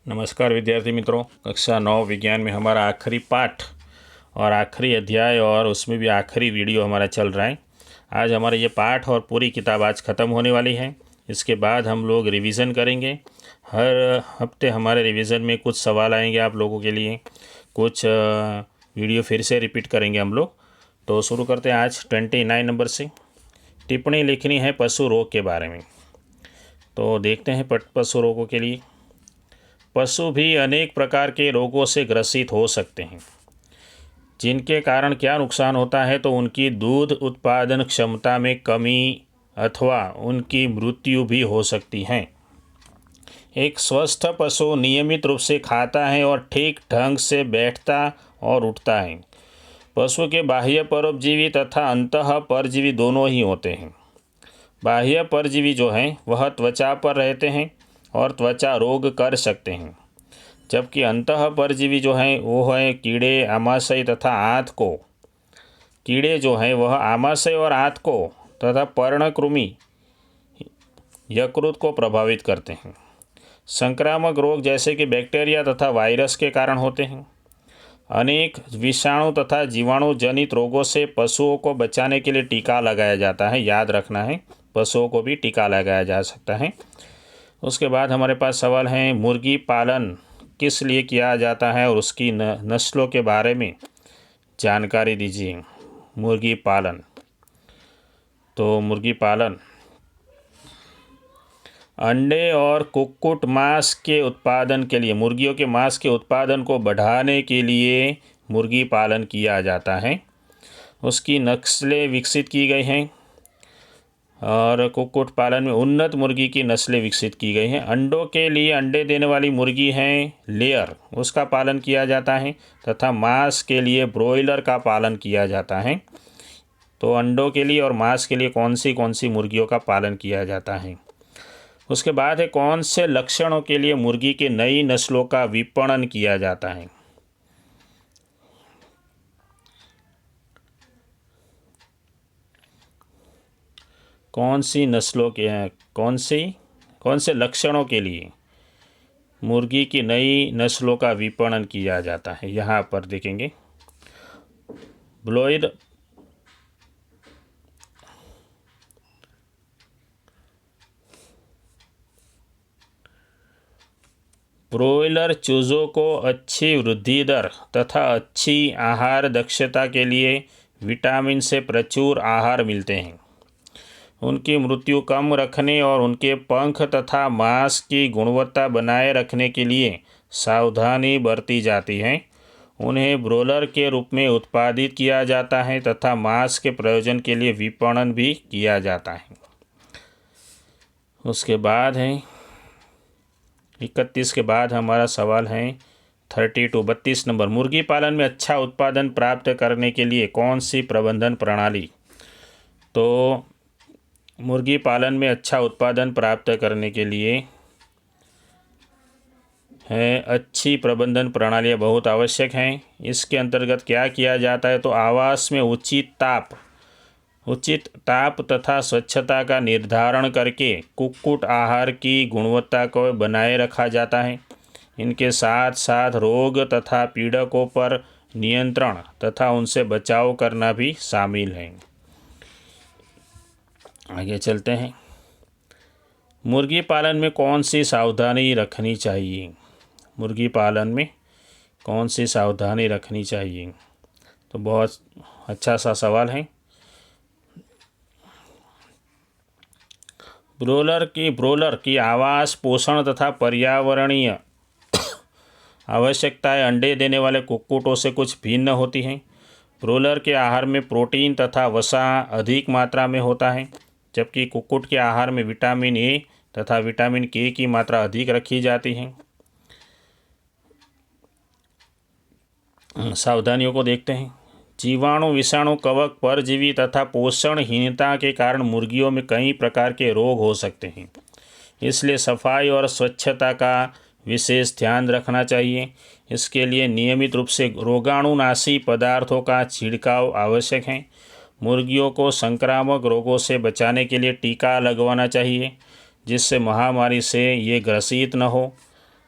नमस्कार विद्यार्थी मित्रों, कक्षा 9 विज्ञान में हमारा आखिरी पाठ और आखिरी अध्याय और उसमें भी आखिरी वीडियो हमारा चल रहा है। आज हमारा ये पाठ और पूरी किताब आज ख़त्म होने वाली है। इसके बाद हम लोग रिवीजन करेंगे। हर हफ्ते हमारे रिवीजन में कुछ सवाल आएंगे आप लोगों के लिए, कुछ वीडियो फिर से रिपीट करेंगे हम लोग। तो शुरू करते हैं आज 29 नंबर से। टिप्पणी लिखनी है पशु रोग के बारे में। तो देखते हैं पशु रोगों के लिए। पशु भी अनेक प्रकार के रोगों से ग्रसित हो सकते हैं, जिनके कारण क्या नुकसान होता है तो उनकी दूध उत्पादन क्षमता में कमी अथवा उनकी मृत्यु भी हो सकती है। एक स्वस्थ पशु नियमित रूप से खाता है और ठीक ढंग से बैठता और उठता है। पशु के बाह्य परोपजीवी तथा अंतः परजीवी दोनों ही होते हैं। बाह्य परजीवी जो हैं वह त्वचा पर रहते हैं और त्वचा रोग कर सकते हैं, जबकि अंतः परजीवी जो हैं वो है कीड़े, आमाशय तथा आंत को। कीड़े जो हैं वह आमाशय और आंत को तथा पर्णकृमि यकृत को प्रभावित करते हैं। संक्रामक रोग जैसे कि बैक्टीरिया तथा वायरस के कारण होते हैं। अनेक विषाणु तथा जीवाणु जनित रोगों से पशुओं को बचाने के लिए टीका लगाया जाता है। याद रखना है, पशुओं को भी टीका लगाया जा सकता है। उसके बाद हमारे पास सवाल है, मुर्गी पालन किस लिए किया जाता है और उसकी नस्लों के बारे में जानकारी दीजिए। मुर्गी पालन, तो मुर्गी पालन अंडे और कुक्कुट मांस के उत्पादन के लिए, मुर्गियों के मांस के उत्पादन को बढ़ाने के लिए मुर्गी पालन किया जाता है। उसकी नस्लें विकसित की गई हैं और कुक्कुट पालन में उन्नत मुर्गी की नस्लें विकसित की गई हैं। अंडों के लिए अंडे देने वाली मुर्गी हैं लेयर, उसका पालन किया जाता है तथा मांस के लिए ब्रॉयलर का पालन किया जाता है। तो अंडों के लिए और मांस के लिए कौन सी मुर्गियों का पालन किया जाता है। उसके बाद है, कौन से लक्षणों के लिए मुर्गी की नई नस्लों का विपणन किया जाता है। कौन सी नस्लों के हैं, कौन से लक्षणों के लिए मुर्गी की नई नस्लों का विपणन किया जाता है। यहाँ पर देखेंगे, ब्रोइलर चूज़ों को अच्छी वृद्धि दर तथा अच्छी आहार दक्षता के लिए विटामिन से प्रचुर आहार मिलते हैं। उनकी मृत्यु कम रखने और उनके पंख तथा मांस की गुणवत्ता बनाए रखने के लिए सावधानी बरती जाती है। उन्हें ब्रोलर के रूप में उत्पादित किया जाता है तथा मांस के प्रयोजन के लिए विपणन भी किया जाता है। उसके बाद है 31 के बाद हमारा सवाल है 32 नंबर। मुर्गी पालन में अच्छा उत्पादन प्राप्त करने के लिए कौन सी प्रबंधन प्रणाली। तो मुर्गी पालन में अच्छा उत्पादन प्राप्त करने के लिए है अच्छी प्रबंधन प्रणालियाँ बहुत आवश्यक हैं। इसके अंतर्गत क्या किया जाता है तो आवास में उचित ताप तथा स्वच्छता का निर्धारण करके कुक्कुट आहार की गुणवत्ता को बनाए रखा जाता है। इनके साथ साथ रोग तथा पीड़कों पर नियंत्रण तथा उनसे बचाव करना भी शामिल है। आगे चलते हैं, मुर्गी पालन में कौन सी सावधानी रखनी चाहिए। मुर्गी पालन में कौन सी सावधानी रखनी चाहिए, तो बहुत अच्छा सा सवाल है। ब्रोलर की आवास, पोषण तथा पर्यावरणीय आवश्यकताएं अंडे देने वाले कुक्कुटों से कुछ भिन्न होती हैं। ब्रोलर के आहार में प्रोटीन तथा वसा अधिक मात्रा में होता है, जबकि कुक्कुट के आहार में विटामिन ए तथा विटामिन के की मात्रा अधिक रखी जाती है। सावधानियों को देखते हैं। जीवाणु, विषाणु, कवक, परजीवी तथा पोषणहीनता के कारण मुर्गियों में कई प्रकार के रोग हो सकते हैं। इसलिए सफाई और स्वच्छता का विशेष ध्यान रखना चाहिए। इसके लिए नियमित रूप से रोगाणुनाशी पदार्थों का छिड़काव आवश्यक है। मुर्गियों को संक्रामक रोगों से बचाने के लिए टीका लगवाना चाहिए, जिससे महामारी से ये ग्रसित न हो।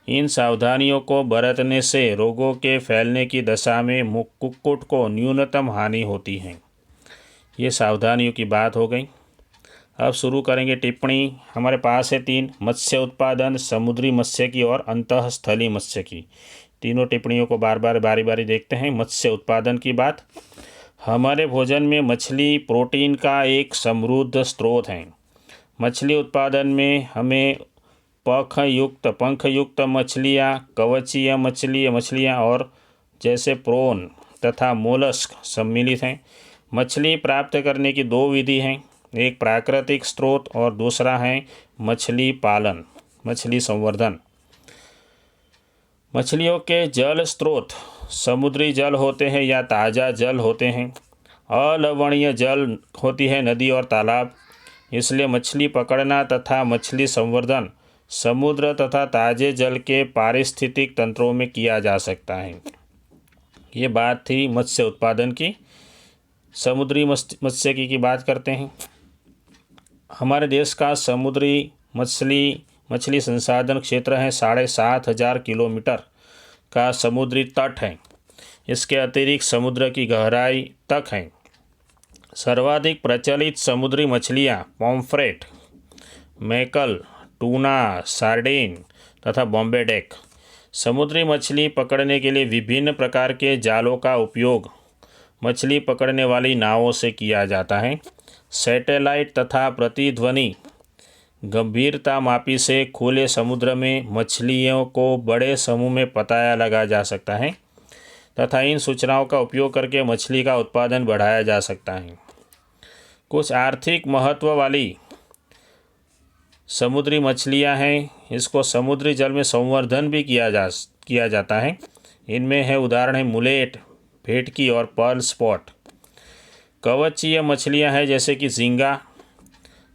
इन सावधानियों को बरतने से रोगों के फैलने की दशा में कुक्कुट को न्यूनतम हानि होती है। ये सावधानियों की बात हो गई। अब शुरू करेंगे टिप्पणी। हमारे पास है 3, मत्स्य उत्पादन, समुद्री मत्स्य की और अंतःस्थलीय मत्स्य की। तीनों टिप्पणियों को बार बार बारी बारी देखते हैं। मत्स्य उत्पादन की बात। हमारे भोजन में मछली प्रोटीन का एक समृद्ध स्रोत है। मछली उत्पादन में हमें पंखयुक्त मछलियाँ, कवचीय मछलियाँ और जैसे प्रोन तथा मोलस्क सम्मिलित हैं। मछली प्राप्त करने की 2 विधि हैं, एक प्राकृतिक स्रोत और दूसरा है मछली पालन, मछली संवर्धन। मछलियों के जल स्रोत समुद्री जल होते हैं या ताज़ा जल होते हैं। अलवणीय जल होती है नदी और तालाब। इसलिए मछली पकड़ना तथा मछली संवर्धन समुद्र तथा ताज़े जल के पारिस्थितिक तंत्रों में किया जा सकता है। ये बात थी मत्स्य उत्पादन की। समुद्री मत्स्य की बात करते हैं। हमारे देश का समुद्री मछली संसाधन क्षेत्र है 7,500 किलोमीटर का समुद्री तट है। इसके अतिरिक्त समुद्र की गहराई तक है। सर्वाधिक प्रचलित समुद्री मछलियाँ पॉम्फ्रेट, मैकल, टूना, सार्डिन तथा बॉम्बे डेक। समुद्री मछली पकड़ने के लिए विभिन्न प्रकार के जालों का उपयोग मछली पकड़ने वाली नावों से किया जाता है। सैटेलाइट तथा प्रतिध्वनि गंभीरता मापी से खुले समुद्र में मछलियों को बड़े समूह में पता लगा जा सकता है तथा इन सूचनाओं का उपयोग करके मछली का उत्पादन बढ़ाया जा सकता है। कुछ आर्थिक महत्व वाली समुद्री मछलियां हैं, इसको समुद्री जल में संवर्धन भी किया जाता है। इनमें है उदाहरण है मुलेट, भेटकी और पर्ल स्पॉट। कवचीय मछलियां हैं जैसे कि झींगा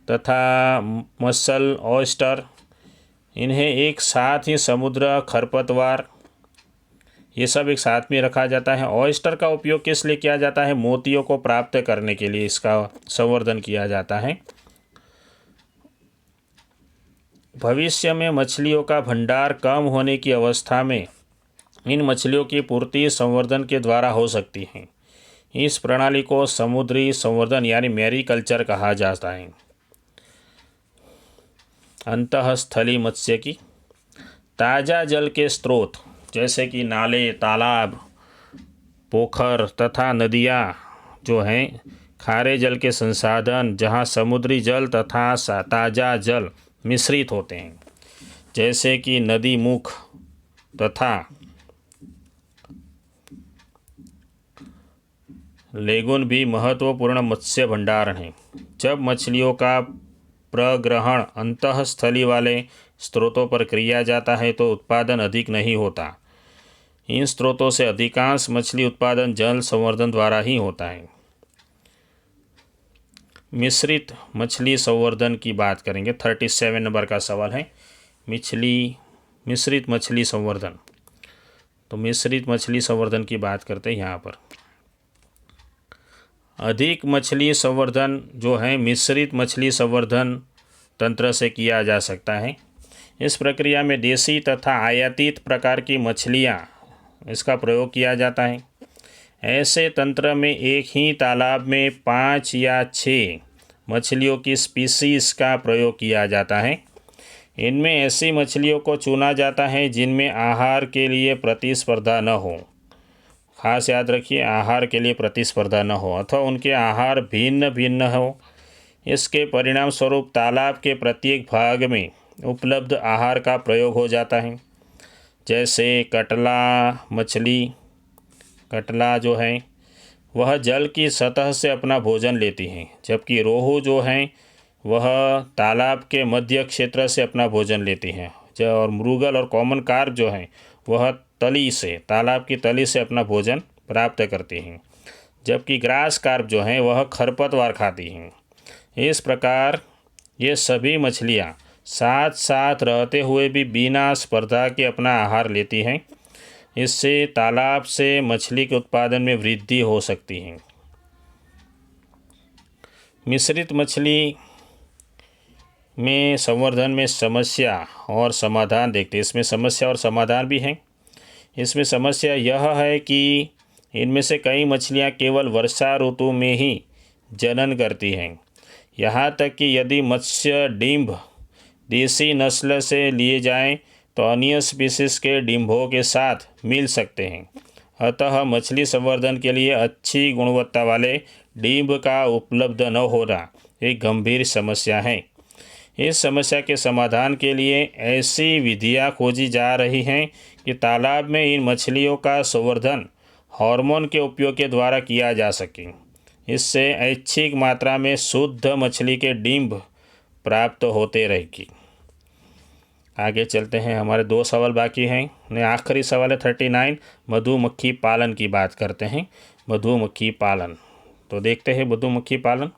तथा मसल, ऑयस्टर। इन्हें एक साथ ही समुद्र खरपतवार ये सब एक साथ में रखा जाता है। ऑयस्टर का उपयोग किस लिए किया जाता है? मोतियों को प्राप्त करने के लिए इसका संवर्धन किया जाता है। भविष्य में मछलियों का भंडार कम होने की अवस्था में इन मछलियों की पूर्ति संवर्धन के द्वारा हो सकती है। इस प्रणाली को समुद्री संवर्धन यानी मैरीकल्चर कहा जाता है। अंतःस्थलीय मत्स्य की ताज़ा जल के स्रोत जैसे कि नाले, तालाब, पोखर तथा नदियाँ जो हैं खारे जल के संसाधन जहाँ समुद्री जल तथा ताज़ा जल मिश्रित होते हैं, जैसे कि नदी मुख तथा लेगुन भी महत्वपूर्ण मत्स्य भंडार हैं। जब मछलियों का प्रग्रहण अंतःस्थली वाले स्रोतों पर किया जाता है तो उत्पादन अधिक नहीं होता। इन स्रोतों से अधिकांश मछली उत्पादन जल संवर्धन द्वारा ही होता है। मिश्रित मछली संवर्धन की बात करेंगे। 37 नंबर का सवाल है मिश्रित मछली संवर्धन। तो मिश्रित मछली संवर्धन की बात करते हैं यहाँ पर। अधिक मछली संवर्धन जो है मिश्रित मछली संवर्धन तंत्र से किया जा सकता है। इस प्रक्रिया में देसी तथा आयातित प्रकार की मछलियाँ इसका प्रयोग किया जाता है। ऐसे तंत्र में एक ही तालाब में 5 या 6 मछलियों की स्पीसीज़ का प्रयोग किया जाता है। इनमें ऐसी मछलियों को चुना जाता है जिनमें आहार के लिए प्रतिस्पर्धा न हो। खास याद रखिए, आहार के लिए प्रतिस्पर्धा न हो अथवा उनके आहार भिन्न भिन्न हो। इसके परिणाम स्वरूप तालाब के प्रत्येक भाग में उपलब्ध आहार का प्रयोग हो जाता है। जैसे कटला जो है वह जल की सतह से अपना भोजन लेती हैं, जबकि रोहू जो हैं वह तालाब के मध्य क्षेत्र से अपना भोजन लेती हैं। और मृगल और कॉमन कार्प जो हैं वह तालाब की तली से अपना भोजन प्राप्त करती हैं, जबकि ग्रास कार्प जो हैं वह खरपतवार खाती हैं। इस प्रकार ये सभी मछलियाँ साथ साथ रहते हुए भी बिना स्पर्धा के अपना आहार लेती हैं। इससे तालाब से मछली के उत्पादन में वृद्धि हो सकती है। मिश्रित मछली में संवर्धन में समस्या और समाधान देखते हैं। इसमें समस्या और समाधान भी हैं। इसमें समस्या यह है कि इनमें से कई मछलियां केवल वर्षा ऋतु में ही जनन करती हैं। यहाँ तक कि यदि मत्स्य डिंभ देसी नस्ल से लिए जाएं तो अन्य स्पीशीज़ के डिंभों के साथ मिल सकते हैं। अतः मछली संवर्धन के लिए अच्छी गुणवत्ता वाले डिंभ का उपलब्ध न होना एक गंभीर समस्या है। इस समस्या के समाधान के लिए ऐसी विधियां खोजी जा रही हैं कि तालाब में इन मछलियों का संवर्धन हार्मोन के उपयोग के द्वारा किया जा सके। इससे ऐच्छिक मात्रा में शुद्ध मछली के डिंभ प्राप्त होते रहेगी। आगे चलते हैं, हमारे 2 सवाल बाकी हैं। आखिरी सवाल है 39, मधुमक्खी पालन की बात करते हैं। मधुमक्खी पालन, तो देखते हैं मधुमक्खी पालन।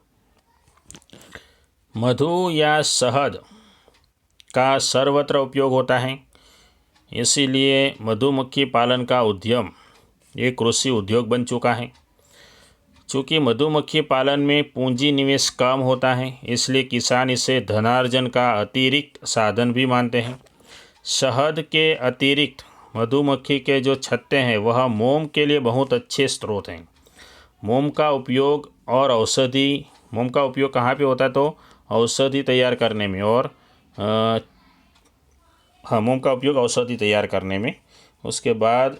मधु या शहद का सर्वत्र उपयोग होता है, इसीलिए मधुमक्खी पालन का उद्यम एक कृषि उद्योग बन चुका है। चूँकि मधुमक्खी पालन में पूंजी निवेश कम होता है, इसलिए किसान इसे धनार्जन का अतिरिक्त साधन भी मानते हैं। शहद के अतिरिक्त मधुमक्खी के जो छत्ते हैं वह मोम के लिए बहुत अच्छे स्रोत हैं। मोम का उपयोग कहाँ पे होता है, तो औषधि तैयार करने में, और मोम का उपयोग औषधि तैयार करने में। उसके बाद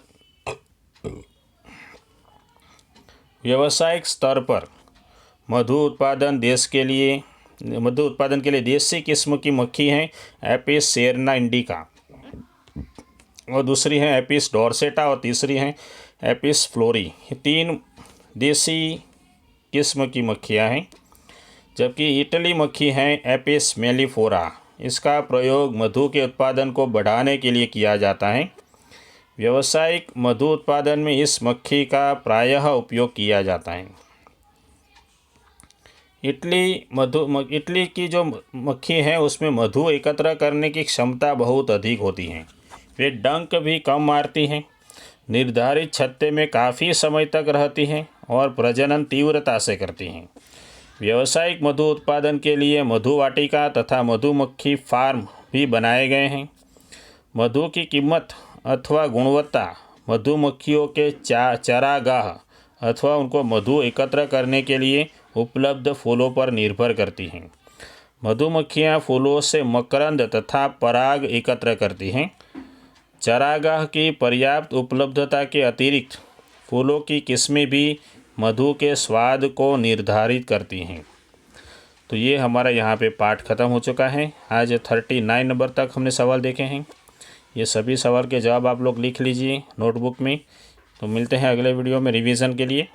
व्यावसायिक स्तर पर मधु उत्पादन के लिए देसी किस्म की मक्खी हैं एपिस सेरना इंडिका, और दूसरी है एपिस डोर्सेटा, और तीसरी है एपिस फ्लोरी। ये 3 देसी किस्म की मक्खियाँ हैं। जबकि इटली मक्खी है एपिस मेलिफोरा। इसका प्रयोग मधु के उत्पादन को बढ़ाने के लिए किया जाता है। व्यावसायिक मधु उत्पादन में इस मक्खी का प्रायः उपयोग किया जाता है। इटली की जो मक्खी है उसमें मधु एकत्र करने की क्षमता बहुत अधिक होती है। वे डंक भी कम मारती हैं, निर्धारित छत्ते में काफ़ी समय तक रहती हैं और प्रजनन तीव्रता से करती हैं। व्यावसायिक मधु उत्पादन के लिए मधु वाटिका तथा मधुमक्खी फार्म भी बनाए गए हैं। मधु की कीमत अथवा गुणवत्ता मधुमक्खियों के चारागाह अथवा उनको मधु एकत्र करने के लिए उपलब्ध फूलों पर निर्भर करती हैं। मधुमक्खियाँ फूलों से मकरंद तथा पराग एकत्र करती हैं। चारागाह की पर्याप्त उपलब्धता के अतिरिक्त फूलों की किस्में भी मधु के स्वाद को निर्धारित करती हैं। तो ये हमारा यहाँ पे पाठ ख़त्म हो चुका है। आज 39 नंबर तक हमने सवाल देखे हैं। ये सभी सवाल के जवाब आप लोग लिख लीजिए नोटबुक में। तो मिलते हैं अगले वीडियो में रिवीजन के लिए।